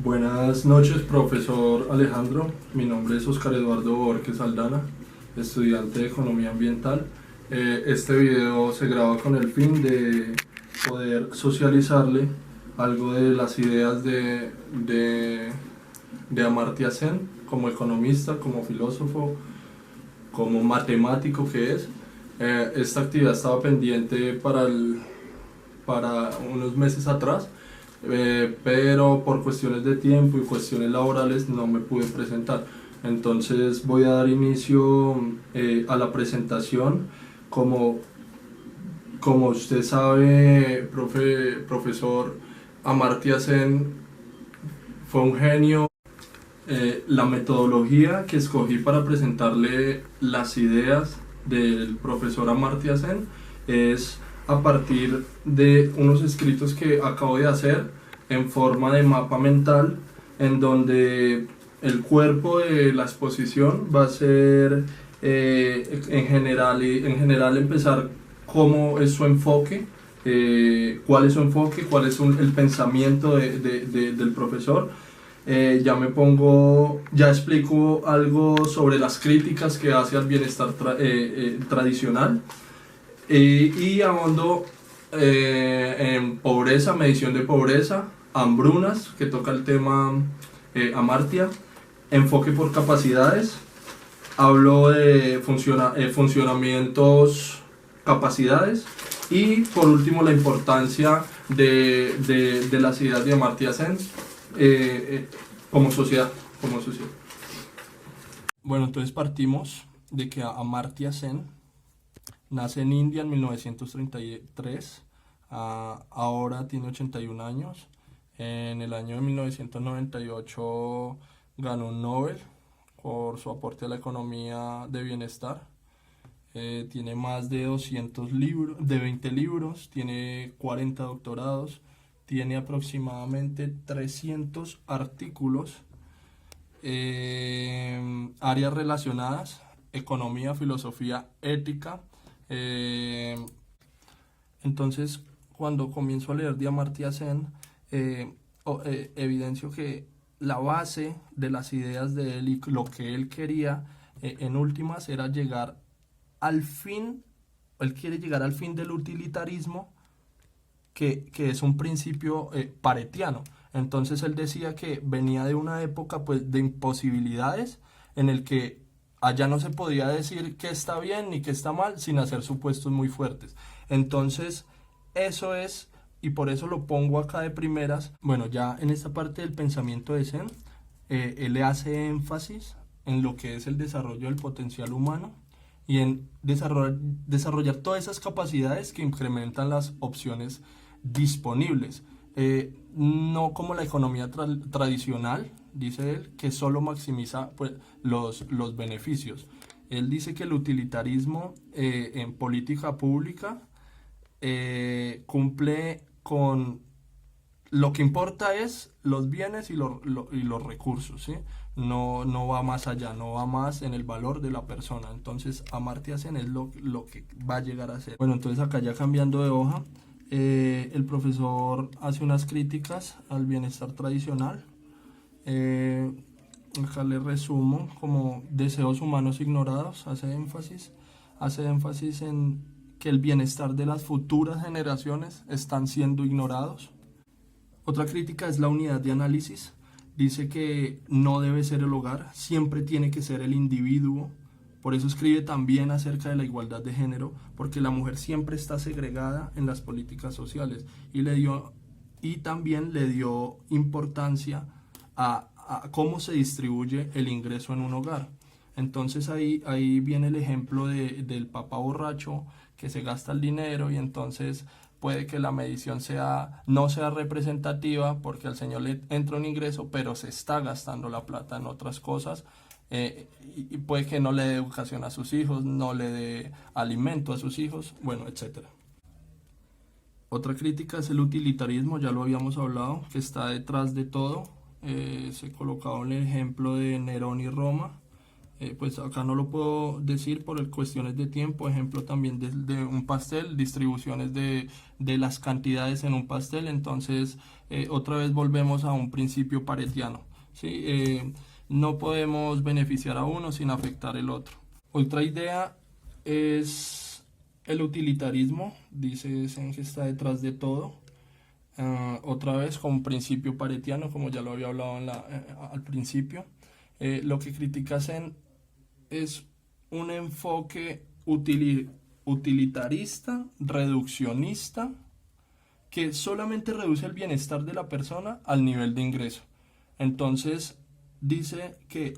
Buenas noches, profesor Alejandro. Mi nombre es Oscar Eduardo Borges Aldana, estudiante de Economía Ambiental. Este video se graba con el fin de poder socializarle algo de las ideas de Amartya Sen como economista, como filósofo, como matemático que es. Esta actividad estaba pendiente para unos meses atrás, pero por cuestiones de tiempo y cuestiones laborales no me pude presentar. Entonces voy a dar inicio a la presentación. Como, como usted sabe, profesor, Amartya Sen fue un genio. La metodología que escogí para presentarle las ideas del profesor Amartya Sen es a partir de unos escritos que acabo de hacer en forma de mapa mental, en donde el cuerpo de la exposición va a ser en general empezar cómo es su enfoque, cuál es su enfoque, cuál es el pensamiento del profesor. Ya explico algo sobre las críticas que hace al bienestar tradicional, y ahondo en pobreza, medición de pobreza, hambrunas, que toca el tema Amartya, enfoque por capacidades, hablo de funcionamientos, capacidades, y por último la importancia de las ideas de Amartya Sen como sociedad, como sociedad. Bueno, entonces partimos de que Amartya Sen nace en India en 1933, ahora tiene 81 años. En el año de 1998 ganó un Nobel por su aporte a la economía de bienestar. Tiene más de 200 libros, de 20 libros, tiene 40 doctorados, tiene aproximadamente 300 artículos, áreas relacionadas, economía, filosofía, ética. Entonces, cuando comienzo a leer de Amartya Sen, evidencio que la base de las ideas de él y lo que él quería, en últimas, era llegar al fin. Él quiere llegar al fin del utilitarismo, que es un principio paretiano. Entonces él decía que venía de una época, pues, de imposibilidades, en el que allá no se podía decir qué está bien ni qué está mal sin hacer supuestos muy fuertes. Entonces eso es, y por eso lo pongo acá de primeras. Bueno, ya en esta parte del pensamiento de Sen, él le hace énfasis en lo que es el desarrollo del potencial humano y en desarrollar todas esas capacidades que incrementan las opciones disponibles. No como la economía tradicional, dice él, que solo maximiza, pues, los beneficios. Él dice que el utilitarismo en política pública cumple con lo que importa es los bienes y los recursos, ¿sí? No va más allá, no va más en el valor de la persona. Entonces Amartya Sen es lo que va a llegar a ser. Bueno, entonces acá ya cambiando de hoja, el profesor hace unas críticas al bienestar tradicional. Acá le resumo como deseos humanos ignorados, hace énfasis en que el bienestar de las futuras generaciones están siendo ignorados. Otra crítica es la unidad de análisis. Dice que no debe ser el hogar, siempre tiene que ser el individuo. Por eso escribe también acerca de la igualdad de género, porque la mujer siempre está segregada en las políticas sociales, y también le dio importancia a cómo se distribuye el ingreso en un hogar. Entonces ahí viene el ejemplo del papá borracho que se gasta el dinero, y entonces puede que la medición no sea representativa porque al señor le entra un ingreso, pero se está gastando la plata en otras cosas, y puede que no le dé educación a sus hijos, no le dé alimento a sus hijos, bueno, etcétera. Otra crítica es el utilitarismo, ya lo habíamos hablado, que está detrás de todo. Se colocaba el ejemplo de Nerón y Roma. Pues acá no lo puedo decir por cuestiones de tiempo, ejemplo también de un pastel, distribuciones de las cantidades en un pastel, entonces otra vez volvemos a un principio paretiano, ¿sí? No podemos beneficiar a uno sin afectar el otro. Otra idea es el utilitarismo, dice Sen que está detrás de todo. Otra vez con principio paretiano, como ya lo había hablado al principio. Lo que critica Sen es un enfoque utilitarista, reduccionista, que solamente reduce el bienestar de la persona al nivel de ingreso. Entonces, dice que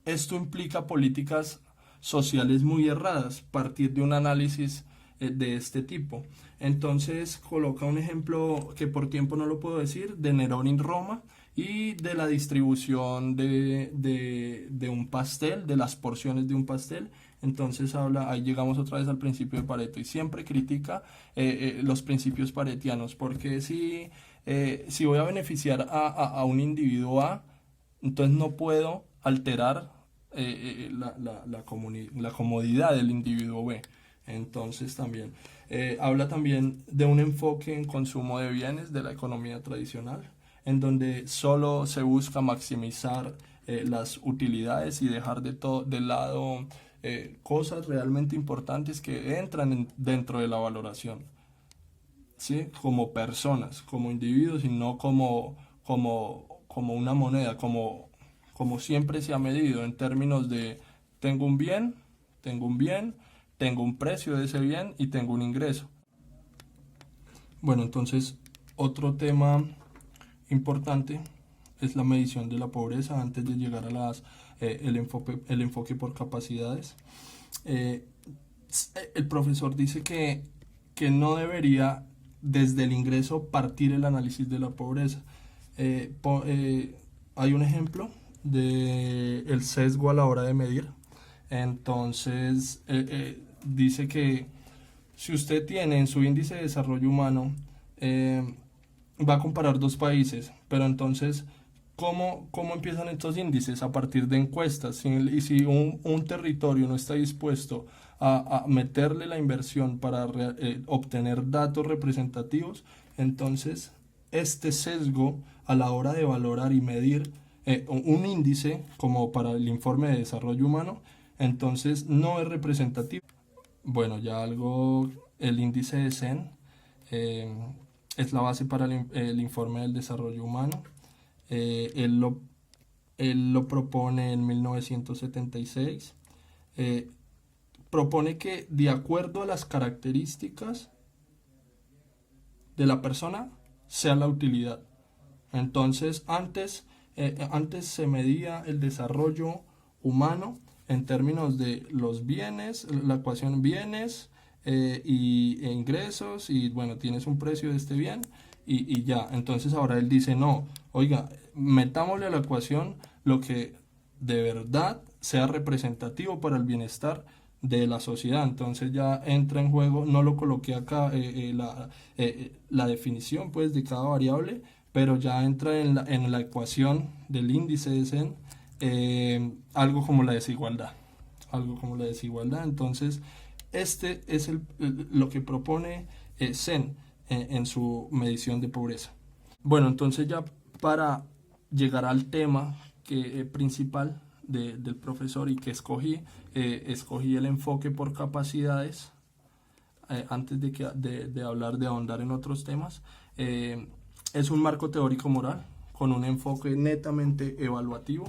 esto implica políticas sociales muy erradas, partir de un análisis de este tipo. Entonces coloca un ejemplo que por tiempo no lo puedo decir, de Nerón en Roma y de la distribución de un pastel, de las porciones de un pastel. Entonces habla, ahí llegamos otra vez al principio de Pareto y siempre critica los principios paretianos, porque si voy a beneficiar a un individuo A, entonces no puedo alterar la comodidad del individuo B. Entonces también habla también de un enfoque en consumo de bienes de la economía tradicional, en donde solo se busca maximizar las utilidades y dejar de lado cosas realmente importantes que entran dentro de la valoración, ¿sí? Como personas, como individuos y no como una moneda, como siempre se ha medido en términos de tengo un bien, tengo un bien, tengo un precio de ese bien y tengo un ingreso. Bueno, entonces otro tema importante es la medición de la pobreza antes de llegar a el enfoque por capacidades. Eh, el profesor dice que no debería desde el ingreso partir el análisis de la pobreza. Hay un ejemplo de el sesgo a la hora de medir. Entonces, dice que si usted tiene en su índice de desarrollo humano, va a comparar dos países, pero entonces, ¿cómo empiezan estos índices? A partir de encuestas. Y si un territorio no está dispuesto a meterle la inversión para obtener datos representativos, entonces este sesgo a la hora de valorar y medir un índice como para el informe de desarrollo humano, entonces no es representativo. Bueno, ya el índice de Sen eh, es la base para el informe del desarrollo humano. Eh, él, lo, él lo propone en 1976. Eh, Propone que de acuerdo a las características de la persona sea la utilidad. Entonces, antes se medía el desarrollo humano en términos de los bienes, la ecuación bienes e ingresos, y bueno, tienes un precio de este bien y ya. Entonces ahora él dice, no, oiga, metámosle a la ecuación lo que de verdad sea representativo para el bienestar de la sociedad. Entonces ya entra en juego, no lo coloqué acá, la definición pues de cada variable, pero ya entra en la ecuación del índice de Sen algo como la desigualdad. Algo como la desigualdad. Entonces, este es lo que propone Sen en su medición de pobreza. Bueno, entonces ya para llegar al tema principal del profesor y que escogí el enfoque por capacidades antes de hablar, de ahondar en otros temas. Es un marco teórico moral con un enfoque netamente evaluativo.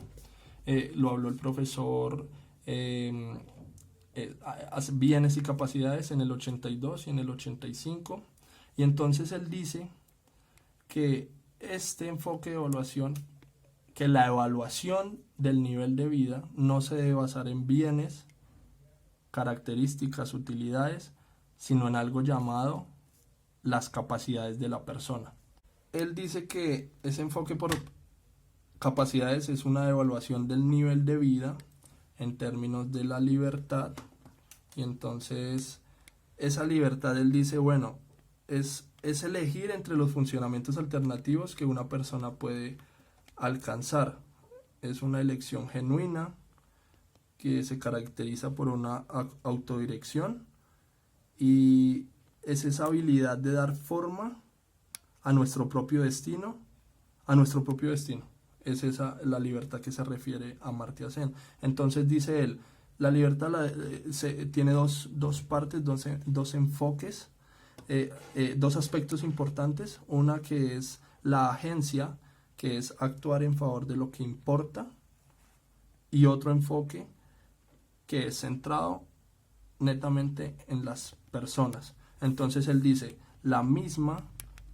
Lo habló el profesor Bienes y Capacidades en el 82 y en el 85. Y entonces él dice que este enfoque de evaluación, que la evaluación del nivel de vida no se debe basar en bienes, características, utilidades, sino en algo llamado las capacidades de la persona. Él dice que ese enfoque por capacidades es una evaluación del nivel de vida en términos de la libertad, y entonces esa libertad, él dice, bueno, es elegir entre los funcionamientos alternativos que una persona puede alcanzar. Es una elección genuina, que se caracteriza por una autodirección y es esa habilidad de dar forma a nuestro propio destino, a nuestro propio destino. Es esa la libertad que se refiere a Amartya Sen. Entonces dice él, la libertad tiene dos partes, dos enfoques, dos aspectos importantes. Una que es la agencia, que es actuar en favor de lo que importa, y otro enfoque que es centrado netamente en las personas. Entonces él dice, la misma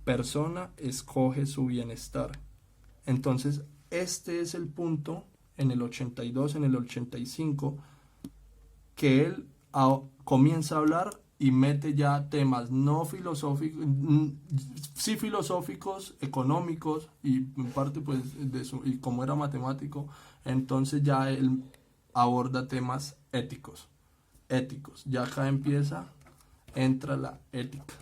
persona escoge su bienestar. Entonces este es el punto en el 82, en el 85, que él comienza a hablar y mete ya temas no filosóficos, sí filosóficos, económicos y en parte pues y como era matemático, entonces ya él aborda temas éticos. Ya acá entra la ética.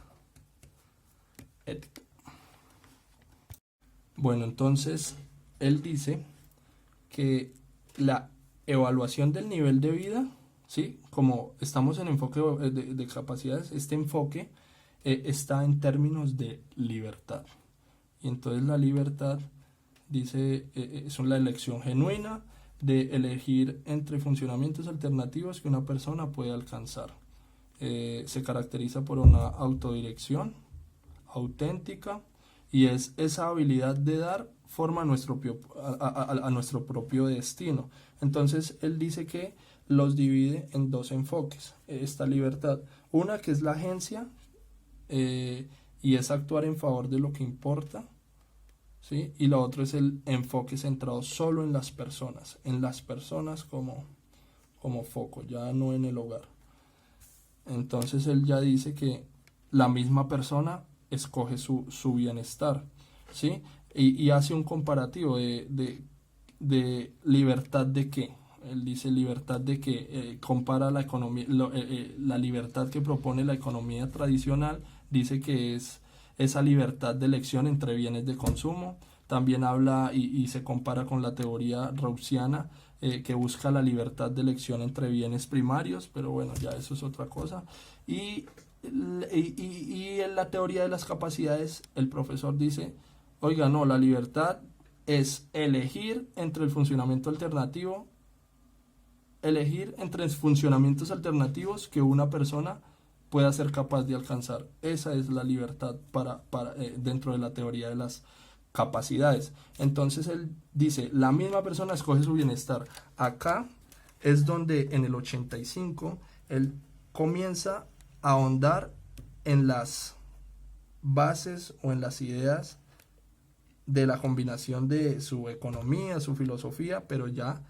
Bueno, entonces él dice que la evaluación del nivel de vida, ¿sí? Como estamos en enfoque de capacidades, este enfoque está en términos de libertad. Y entonces la libertad, dice, es la elección genuina de elegir entre funcionamientos alternativos que una persona puede alcanzar. Se caracteriza por una autodirección auténtica y es esa habilidad de dar forma a nuestro propio destino. Entonces él dice que los divide en dos enfoques, esta libertad. Una que es la agencia y es actuar en favor de lo que importa, ¿sí? Y lo otro es el enfoque centrado solo en las personas como foco, ya no en el hogar. Entonces él ya dice que la misma persona escoge su bienestar, ¿sí? Y hace un comparativo de libertad de qué. Él dice libertad de que compara la economía, la libertad que propone la economía tradicional, dice que es esa libertad de elección entre bienes de consumo. También habla y se compara con la teoría rawlsiana, que busca la libertad de elección entre bienes primarios, pero bueno, ya eso es otra cosa. Y en la teoría de las capacidades, el profesor dice, oiga, no, la libertad es elegir entre funcionamientos alternativos que una persona pueda ser capaz de alcanzar. Esa es la libertad dentro de la teoría de las capacidades. Entonces él dice, la misma persona escoge su bienestar. Acá es donde en el 85 él comienza a ahondar en las bases o en las ideas de la combinación de su economía, su filosofía, pero ya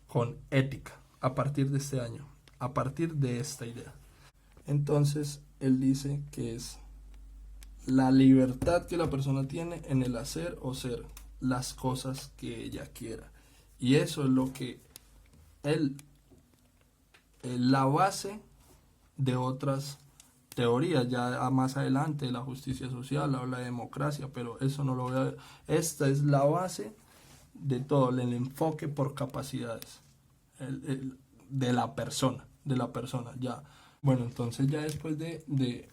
con ética, a partir de este año, a partir de esta idea. Entonces él dice que es la libertad que la persona tiene en el hacer o ser las cosas que ella quiera. Y eso es lo que él, la base de otras teorías. Ya más adelante la justicia social habla de democracia, pero eso no lo voy a ver. Esta es la base de todo, el enfoque por capacidades de la persona, ya. Bueno, entonces ya después de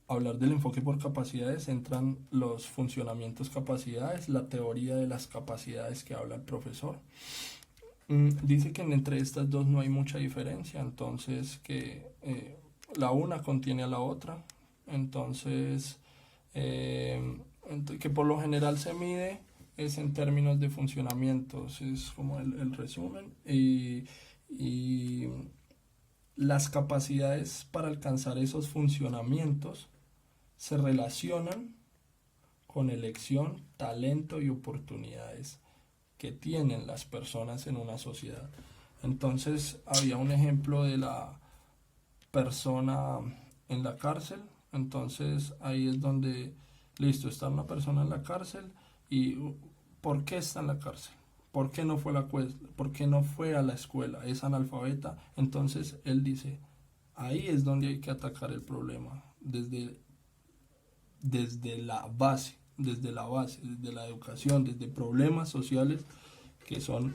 hablar del enfoque por capacidades entran los funcionamientos capacidades, la teoría de las capacidades que habla el profesor. Dice que entre estas dos no hay mucha diferencia, entonces que la una contiene a la otra, entonces que por lo general se mide es en términos de funcionamientos, es como el resumen, y las capacidades para alcanzar esos funcionamientos se relacionan con elección, talento y oportunidades que tienen las personas en una sociedad. Entonces había un ejemplo de la persona en la cárcel, entonces ahí es donde, listo, está una persona en la cárcel y ¿por qué está en la cárcel? ¿Por qué no fue a la escuela? ¿Es analfabeta? Entonces él dice, ahí es donde hay que atacar el problema, desde la base, desde la educación, desde problemas sociales que son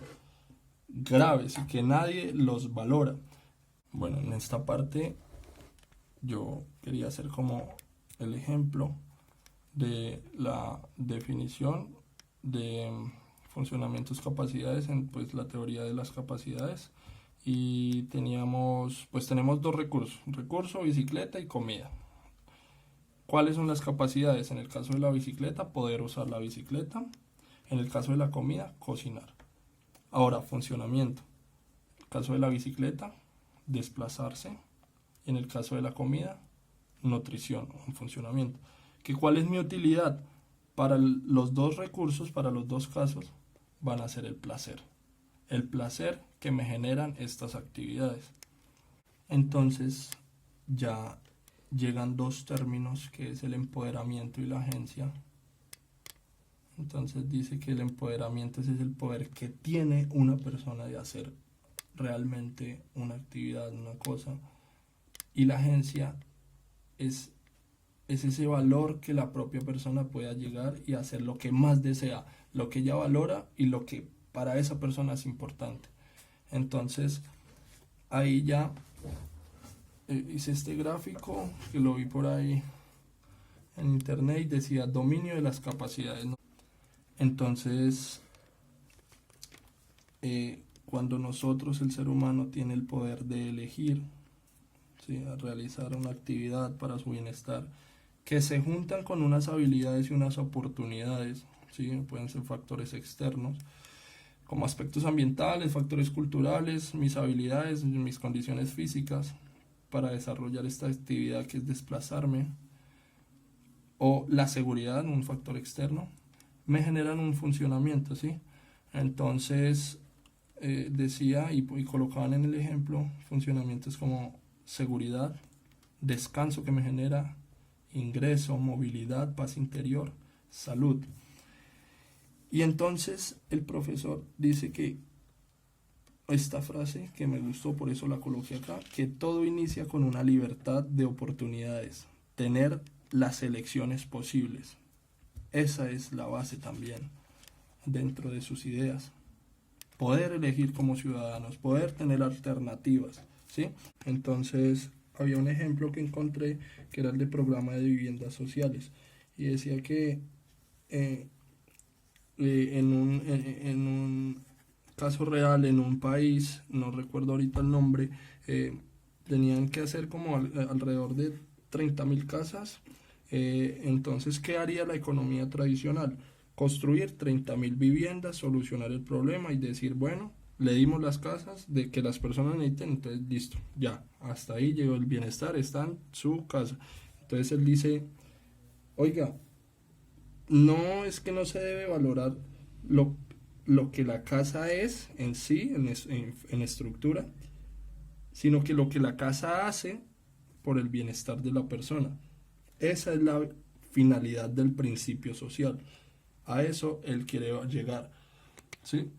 graves y que nadie los valora. Bueno, en esta parte yo quería hacer como el ejemplo de la definición de funcionamientos, capacidades en pues la teoría de las capacidades, y tenemos dos recursos: recurso, bicicleta y comida. ¿Cuáles son las capacidades? En el caso de la bicicleta, poder usar la bicicleta. En el caso de la comida, cocinar. Ahora, funcionamiento. En el caso de la bicicleta, desplazarse. Y en el caso de la comida, nutrición, un funcionamiento. ¿Cuál es mi utilidad? Para los dos recursos, para los dos casos, van a ser el placer. El placer que me generan estas actividades. Entonces, ya llegan dos términos, que es el empoderamiento y la agencia. Entonces dice que el empoderamiento es el poder que tiene una persona de hacer realmente una actividad, una cosa. Y la agencia es ese valor que la propia persona pueda llegar y hacer lo que más desea, lo que ella valora y lo que para esa persona es importante. Entonces, ahí ya hice este gráfico que lo vi por ahí en internet y decía dominio de las capacidades. Entonces, cuando nosotros, el ser humano, tiene el poder de elegir, ¿sí?, a realizar una actividad para su bienestar, que se juntan con unas habilidades y unas oportunidades, ¿sí?, pueden ser factores externos, como aspectos ambientales, factores culturales, mis habilidades, mis condiciones físicas para desarrollar esta actividad que es desplazarme, o la seguridad, un factor externo, me generan un funcionamiento, ¿sí? Entonces, decía y colocaban en el ejemplo funcionamientos como seguridad, descanso que me genera ingreso, movilidad, paz interior, salud. Y entonces el profesor dice que esta frase que me gustó, por eso la coloqué acá, que todo inicia con una libertad de oportunidades, tener las elecciones posibles. Esa es la base también dentro de sus ideas. Poder elegir como ciudadanos, poder tener alternativas, ¿sí? Entonces, había un ejemplo que encontré que era el de programa de viviendas sociales y decía que en un caso real, en un país, no recuerdo ahorita el nombre, tenían que hacer como alrededor de 30.000 casas. Entonces, ¿qué haría la economía tradicional? Construir 30.000 viviendas, solucionar el problema y decir, bueno, le dimos las casas de que las personas necesiten, entonces listo, ya, hasta ahí llegó el bienestar, está en su casa. Entonces él dice, oiga, no es que no se debe valorar lo que la casa es en sí, en estructura, sino que lo que la casa hace por el bienestar de la persona. Esa es la finalidad del principio social. A eso él quiere llegar, ¿sí?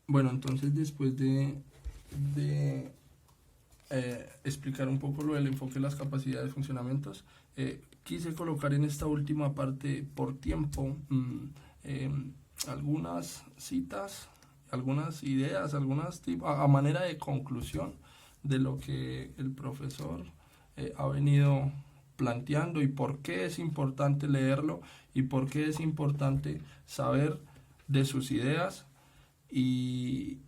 Bueno, entonces después de explicar un poco lo del enfoque de las capacidades, funcionamientos, quise colocar en esta última parte por tiempo algunas citas, algunas ideas, a manera de conclusión de lo que el profesor ha venido planteando y por qué es importante leerlo y por qué es importante saber de sus ideas y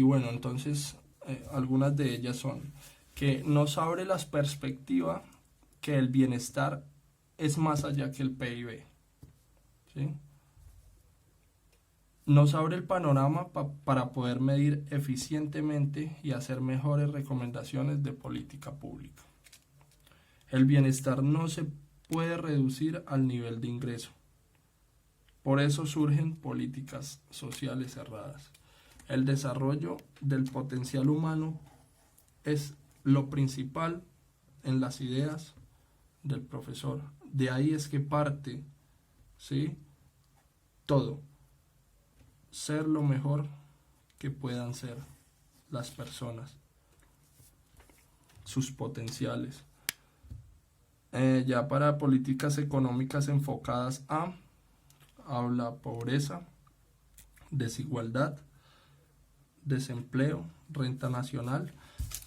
bueno, entonces algunas de ellas son que nos abre las perspectivas que el bienestar es más allá que el PIB, ¿sí? Nos abre el panorama para poder medir eficientemente y hacer mejores recomendaciones de política pública. El bienestar no se puede reducir al nivel de ingreso. Por eso surgen políticas sociales cerradas. El desarrollo del potencial humano es lo principal en las ideas del profesor. De ahí es que parte, ¿sí?, todo. Ser lo mejor que puedan ser las personas, sus potenciales. Ya para políticas económicas enfocadas habla pobreza, desigualdad, desempleo, renta nacional.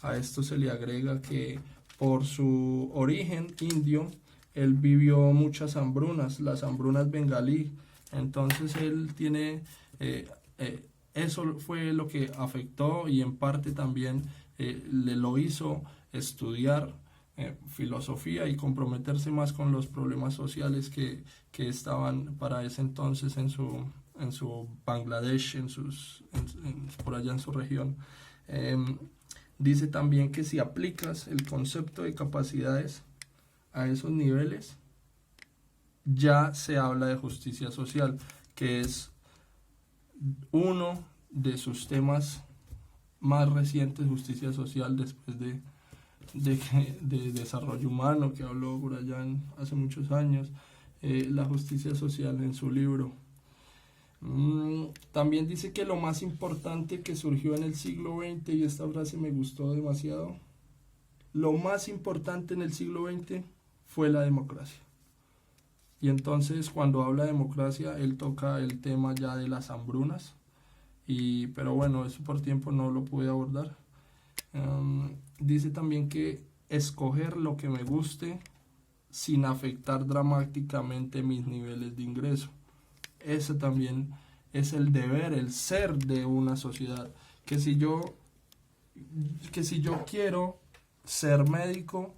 A esto se le agrega que por su origen indio, él vivió muchas hambrunas, las hambrunas bengalí. Entonces él tiene, eso fue lo que afectó y en parte también le lo hizo estudiar filosofía y comprometerse más con los problemas sociales que estaban para ese entonces en su Bangladesh, por allá en su región. Dice también que si aplicas el concepto de capacidades a esos niveles, ya se habla de justicia social, que es uno de sus temas más recientes, justicia social, después de desarrollo humano, que habló por allá hace muchos años, la justicia social en su libro. También dice que lo más importante que surgió en el siglo XX, y esta frase me gustó demasiado, lo más importante en el siglo XX fue la democracia. Y entonces cuando habla de democracia, él toca el tema ya de las hambrunas, pero bueno, eso por tiempo no lo pude abordar. Dice también que escoger lo que me guste sin afectar dramáticamente mis niveles de ingreso. Ese también es el deber, el ser de una sociedad. Que si yo quiero ser médico,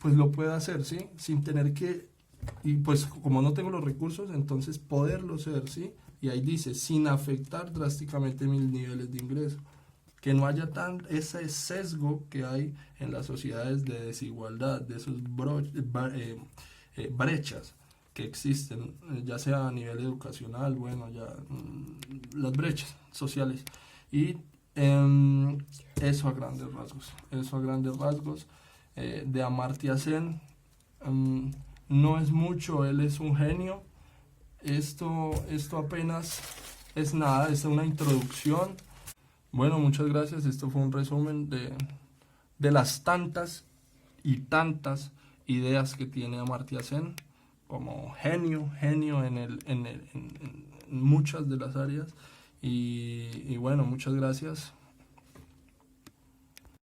pues lo puedo hacer, ¿sí? Sin tener que, y pues como no tengo los recursos, entonces poderlo ser, ¿sí? Y ahí dice, sin afectar drásticamente mis niveles de ingreso. Que no haya ese sesgo que hay en las sociedades de desigualdad, de esos brechas que existen, ya sea a nivel educacional, bueno, ya las brechas sociales. Y eso a grandes rasgos, de Amartya Sen. No es mucho, él es un genio. Esto apenas es nada, es una introducción. Bueno, muchas gracias. Esto fue un resumen de las tantas y tantas ideas que tiene Amartya Sen como genio en muchas de las áreas. Y bueno, muchas gracias.